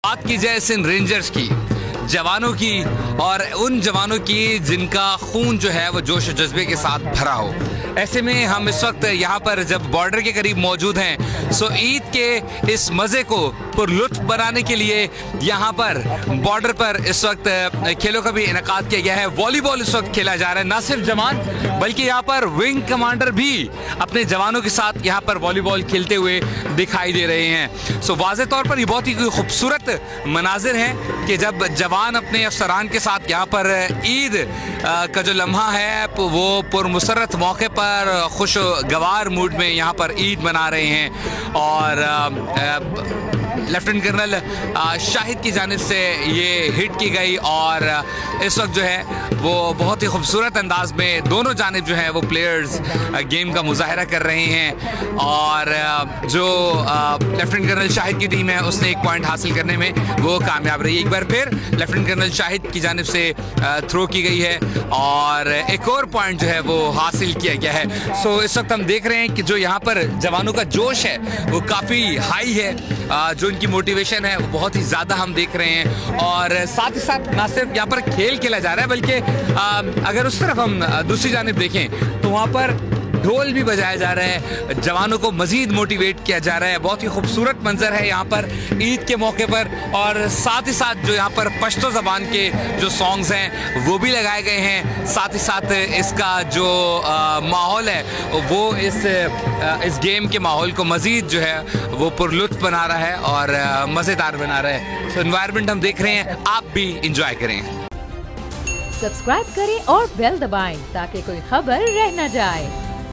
बात की जाए सिंध रेंजर्स की, जवानों की, और उन जवानों की जिनका खून जो है वो जोश और जज्बे के साथ भरा हो। ऐसे में हम इस वक्त यहाँ पर जब बॉर्डर के करीब मौजूद हैं, सो ईद के इस मज़े को पुरलुत्फ बनाने के लिए यहाँ पर बॉर्डर पर इस वक्त खेलों का भी इनेकाद किया गया है। वॉलीबॉल इस वक्त खेला जा रहा है। ना सिर्फ जवान बल्कि यहाँ पर विंग कमांडर भी अपने जवानों के साथ यहाँ पर वॉलीबॉल खेलते हुए दिखाई दे रहे हैं। सो वाज़े तौर पर ये बहुत ही खूबसूरत मनाजिर हैं कि जब जवान अपने अफसरान के साथ यहाँ पर ईद का जो लम्हा है वो पुरमसरत मौके पर खुशगवार मूड में यहाँ पर ईद मना रहे हैं। और लेफ्टिनेंट कर्नल शाहिद की जानिब से ये हिट की गई और इस वक्त जो है वो बहुत ही खूबसूरत अंदाज में दोनों जानिब जो है वो प्लेयर्स गेम का मुजाहरा कर रहे हैं। और जो लेफ्टिनेंट कर्नल शाहिद की टीम है उसने एक पॉइंट हासिल करने में वो कामयाब रही। एक बार फिर लेफ्टिनेंट कर्नल शाहिद की जानिब से थ्रो की गई है और एक और पॉइंट जो है वो हासिल किया गया है। सो इस वक्त हम देख रहे हैं कि जो यहाँ पर जवानों का जोश है वो काफ़ी हाई है, जो इनकी मोटिवेशन है वो बहुत ही ज़्यादा हम देख रहे हैं। और साथ ही साथ ना सिर्फ यहाँ पर खेल खेला जा रहा है बल्कि अगर उस तरफ हम दूसरी जानिब देखें तो वहाँ पर ढोल भी बजाया जा रहा है, जवानों को मजीद मोटिवेट किया जा रहा है। बहुत ही खूबसूरत मंजर है यहाँ पर ईद के मौके पर। और साथ ही साथ जो यहाँ पर पश्तो ज़बान के जो सॉन्ग्स हैं वो भी लगाए गए हैं। साथ ही साथ इसका जो माहौल है वो इस गेम के माहौल को मजीद जो है वो पुरलुत्फ बना रहा है और मज़ेदार बना रहा है। सो एनवायरनमेंट हम देख रहे हैं, आप भी इंजॉय करें। सब्सक्राइब करें और बेल दबाएं ताकि कोई खबर रह न जाए।